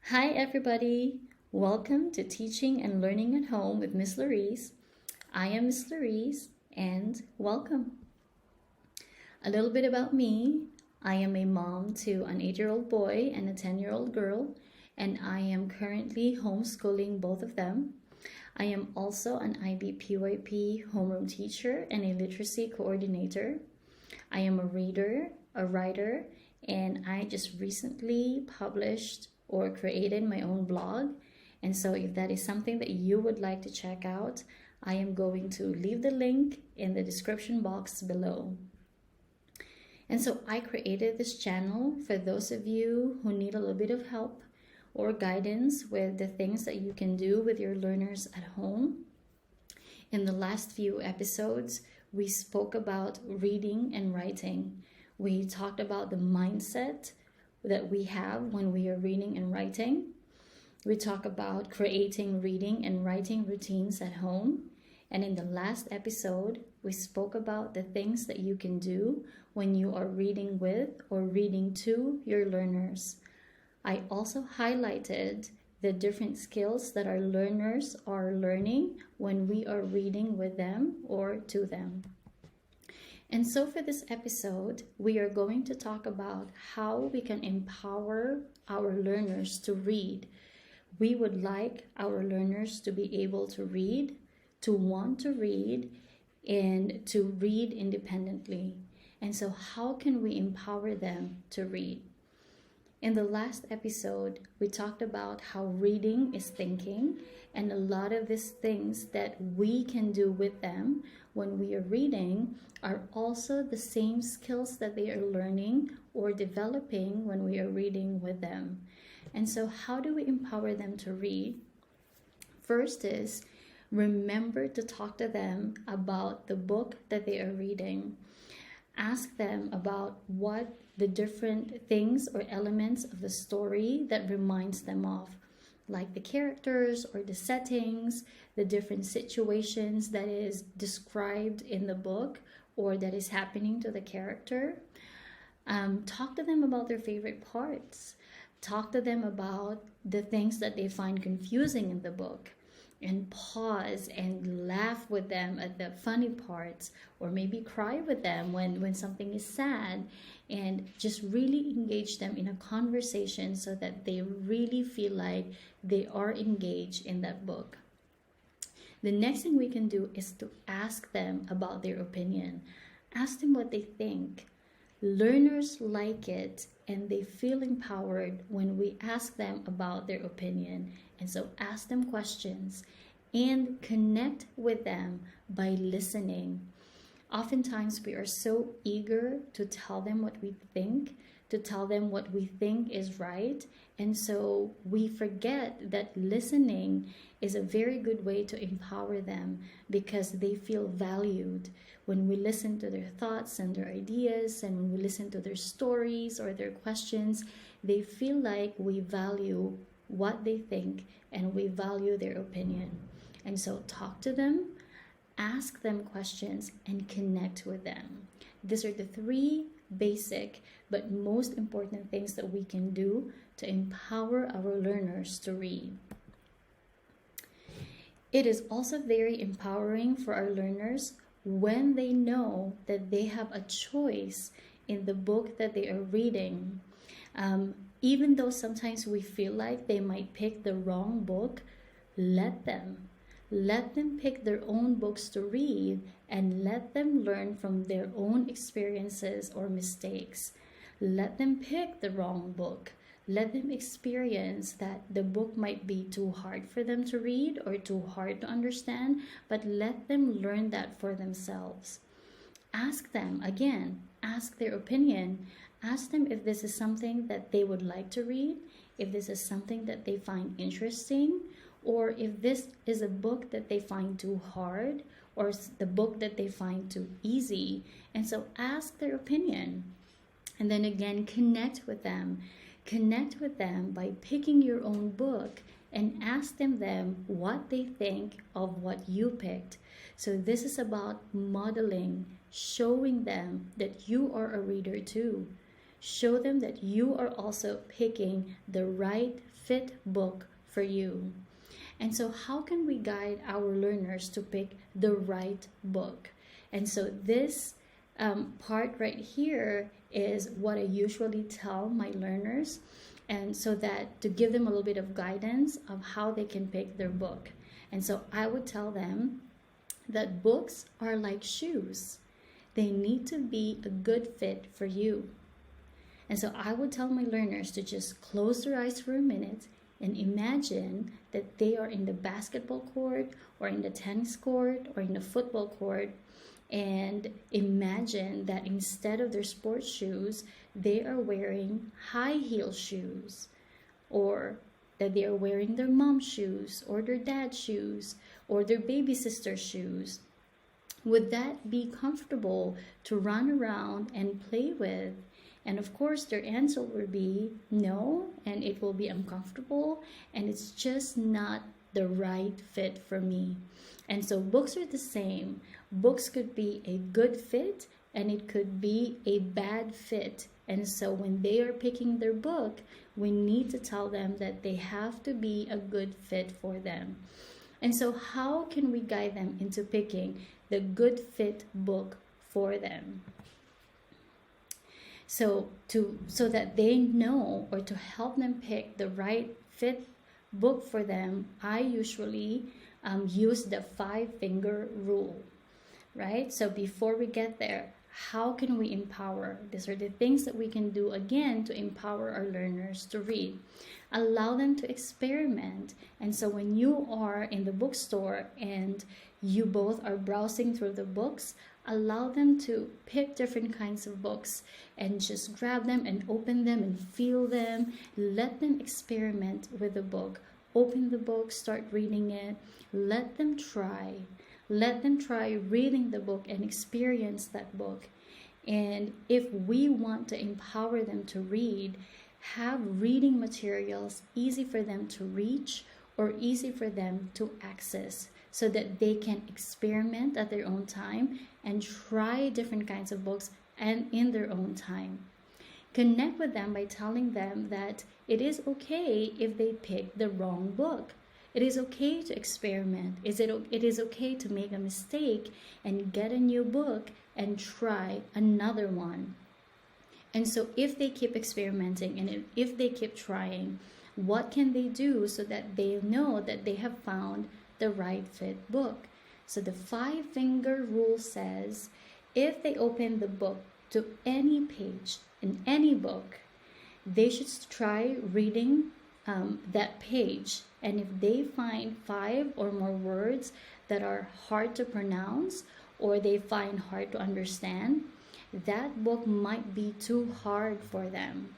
Hi, everybody. Welcome to Teaching and Learning at Home with Miss Larice. I am Miss Larice, and welcome. A little bit about me. I am a mom to an 8-year-old boy and a 10-year-old girl, and I am currently homeschooling both of them. I am also an IB/PYP homeroom teacher and a literacy coordinator. I am a reader, a writer, and I just recently published or created my own blog. And so if that is something that you would like to check out, I am going to leave the link in the description box below. And so I created this channel for those of you who need a little bit of help or guidance with the things that you can do with your learners at home. In the last few episodes, we spoke about reading and writing. We talked about the mindset that we have when we are reading and writing. We talk about creating reading and writing routines at home. And in the last episode, we spoke about the things that you can do when you are reading with or reading to your learners. I also highlighted the different skills that our learners are learning when we are reading with them or to them. And so for this episode, we are going to talk about how we can empower our learners to read. We would like our learners to be able to read, to want to read, and to read independently. And so how can we empower them to read? In the last episode, we talked about how reading is thinking, and a lot of these things that we can do with them when we are reading are also the same skills that they are learning or developing when we are reading with them. And so how do we empower them to read? First is remember to talk to them about the book that they are reading. Ask them about what the different things or elements of the story that reminds them of, like the characters or the settings, the different situations that is described in the book or that is happening to the character. Talk to them about their favorite parts. Talk to them about the things that they find confusing in the book, and pause and laugh with them at the funny parts, or maybe cry with them when something is sad, and just really engage them in a conversation so that they really feel like they are engaged in that book. The next thing we can do is to ask them about their opinion. Ask them what they think. Learners like it and they feel empowered when we ask them about their opinion. And so ask them questions and connect with them by listening. Oftentimes we are so eager to tell them what we think, to tell them what we think is right. And so we forget that listening is a very good way to empower them because they feel valued. When we listen to their thoughts and their ideas, and when we listen to their stories or their questions, they feel like we value what they think and we value their opinion. And so talk to them, ask them questions, and connect with them. These are the three basic but most important things that we can do to empower our learners to read. It is also very empowering for our learners when they know that they have a choice in the book that they are reading. Even though sometimes we feel like they might pick the wrong book, let them. Let them pick their own books to read and let them learn from their own experiences or mistakes. Let them pick the wrong book. Let them experience that the book might be too hard for them to read or too hard to understand, but let them learn that for themselves. Ask them, again, ask their opinion. Ask them if this is something that they would like to read, if this is something that they find interesting, or if this is a book that they find too hard, or the book that they find too easy. And so ask their opinion. And then again, connect with them. Connect with them by picking your own book and ask them what they think of what you picked. So this is about modeling, showing them that you are a reader too. Show them that you are also picking the right fit book for you. And so, how can we guide our learners to pick the right book? And so, this part right here is what I usually tell my learners, and so that to give them a little bit of guidance of how they can pick their book. And so, I would tell them that books are like shoes, they need to be a good fit for you. And so, I would tell my learners to just close their eyes for a minute and imagine that they are in the basketball court or in the tennis court or in the football court, and imagine that instead of their sports shoes, they are wearing high heel shoes, or that they are wearing their mom's shoes or their dad's shoes or their baby sister's shoes. Would that be comfortable to run around and play with? And of course, their answer will be no, and it will be uncomfortable, and it's just not the right fit for me. And so books are the same. Books could be a good fit, and it could be a bad fit. And so when they are picking their book, we need to tell them that they have to be a good fit for them. And so how can we guide them into picking the good fit book for them? So that they know, or to help them pick the right fit book for them, I usually use the 5-finger rule, right? So before we get there, how can we empower? These are the things that we can do again to empower our learners to read. Allow them to experiment. And so when you are in the bookstore and you both are browsing through the books, allow them to pick different kinds of books and just grab them and open them and feel them. Let them experiment with the book. Open the book, start reading it. Let them try. Let them try reading the book and experience that book. And if we want to empower them to read, have reading materials easy for them to reach or easy for them to access, so that they can experiment at their own time and try different kinds of books and in their own time. Connect with them by telling them that it is okay if they pick the wrong book. It is okay to experiment. It is okay to make a mistake and get a new book and try another one. And so if they keep experimenting and if they keep trying, what can they do so that they know that they have found the right fit book? So the 5-finger rule says, if they open the book to any page in any book, they should try reading that page. And if they find 5 or more words that are hard to pronounce or they find hard to understand, that book might be too hard for them.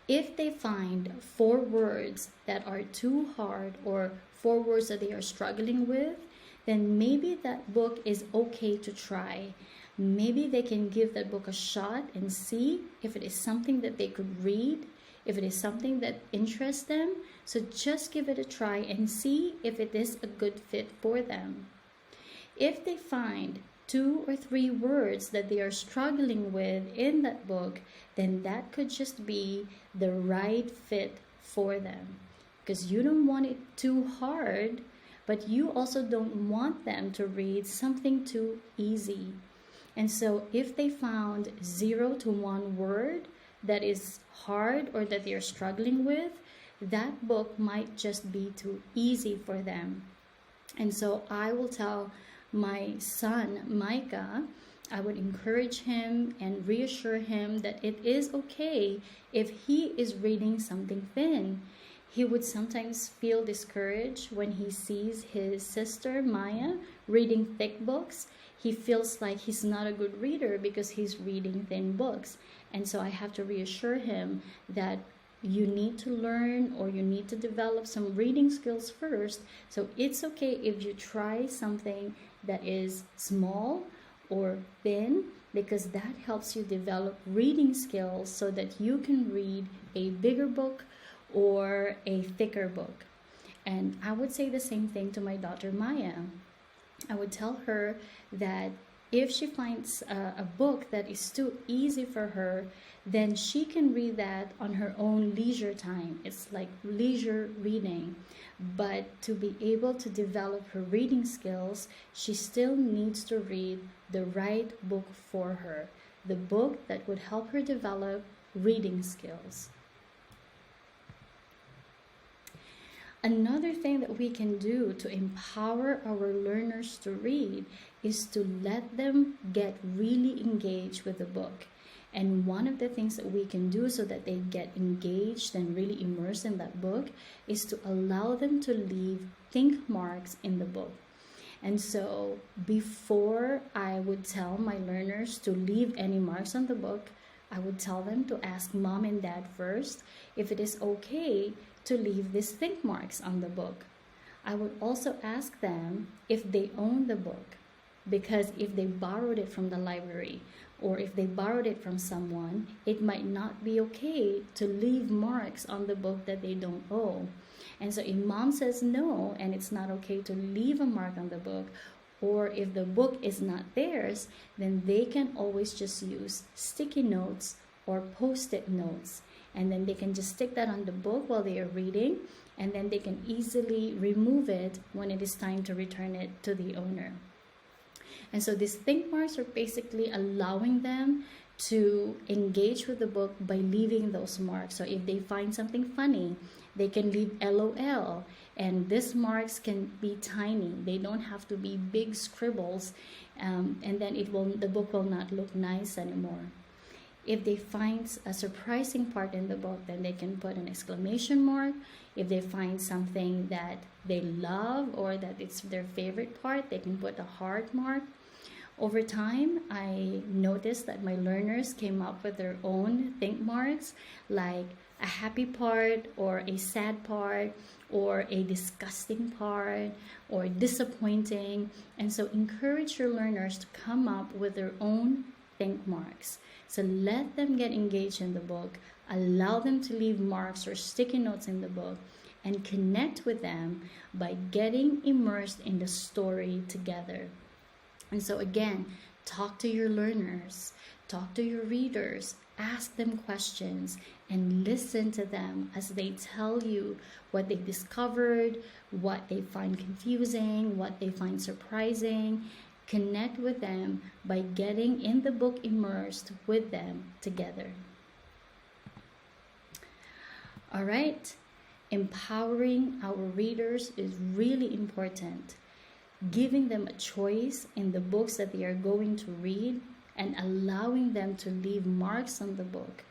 If they find 4 words that are too hard or 4 words that they are struggling with, then maybe that book is okay to try. Maybe they can give that book a shot and see if it is something that they could read, if it is something that interests them. So just give it a try and see if it is a good fit for them. If they find 2 or 3 words that they are struggling with in that book, then that could just be the right fit for them. Because you don't want it too hard, but you also don't want them to read something too easy. And so if they found 0 to 1 word that is hard or that they are struggling with, that book might just be too easy for them. And so I will tell my son, Micah, I would encourage him and reassure him that it is okay if he is reading something thin. He would sometimes feel discouraged when he sees his sister, Maya, reading thick books. He feels like he's not a good reader because he's reading thin books. And so I have to reassure him that you need to learn or you need to develop some reading skills first. So it's okay if you try something that is small or thin, because that helps you develop reading skills so that you can read a bigger book or a thicker book. And I would say the same thing to my daughter Maya. I would tell her that If she finds a book that is too easy for her, then she can read that on her own leisure time. It's like leisure reading. But to be able to develop her reading skills, she still needs to read the right book for her, the book that would help her develop reading skills. Another thing that we can do to empower our learners to read is to let them get really engaged with the book. And one of the things that we can do so that they get engaged and really immersed in that book is to allow them to leave think marks in the book. And so before I would tell my learners to leave any marks on the book, I would tell them to ask mom and dad first if it is okay to leave these think marks on the book. I would also ask them if they own the book, because if they borrowed it from the library or if they borrowed it from someone, it might not be okay to leave marks on the book that they don't own. And so if mom says no and it's not okay to leave a mark on the book, or if the book is not theirs, then they can always just use sticky notes or post-it notes. And then they can just stick that on the book while they are reading, and then they can easily remove it when it is time to return it to the owner. And so these think marks are basically allowing them to engage with the book by leaving those marks. So if they find something funny, they can leave LOL, and these marks can be tiny. They don't have to be big scribbles, and then the book will not look nice anymore. If they find a surprising part in the book, then they can put an exclamation mark. If they find something that they love or that it's their favorite part, they can put a heart mark. Over time, I noticed that my learners came up with their own think marks, like a happy part or a sad part or a disgusting part or disappointing. And so encourage your learners to come up with their own think marks. So let them get engaged in the book, allow them to leave marks or sticky notes in the book, and connect with them by getting immersed in the story together. And so again, talk to your learners, talk to your readers, ask them questions, and listen to them as they tell you what they discovered, what they find confusing, what they find surprising. Connect with them by getting in the book immersed with them together. All right, empowering our readers is really important. Giving them a choice in the books that they are going to read and allowing them to leave marks on the book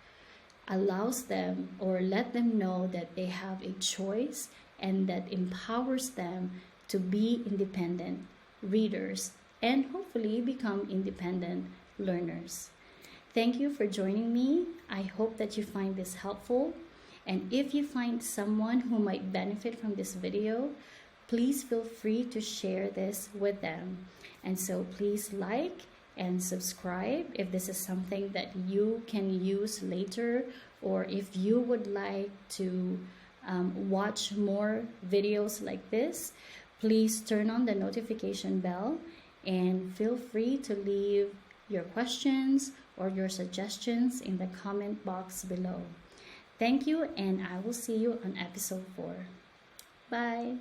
allows them or let them know that they have a choice, and that empowers them to be independent readers and hopefully become independent learners. Thank you for joining me. I hope that you find this helpful. And if you find someone who might benefit from this video, please feel free to share this with them. And so please like and subscribe if this is something that you can use later, or if you would like to watch more videos like this, please turn on the notification bell and feel free to leave your questions or your suggestions in the comment box below. Thank you, and I will see you on episode 4. Bye.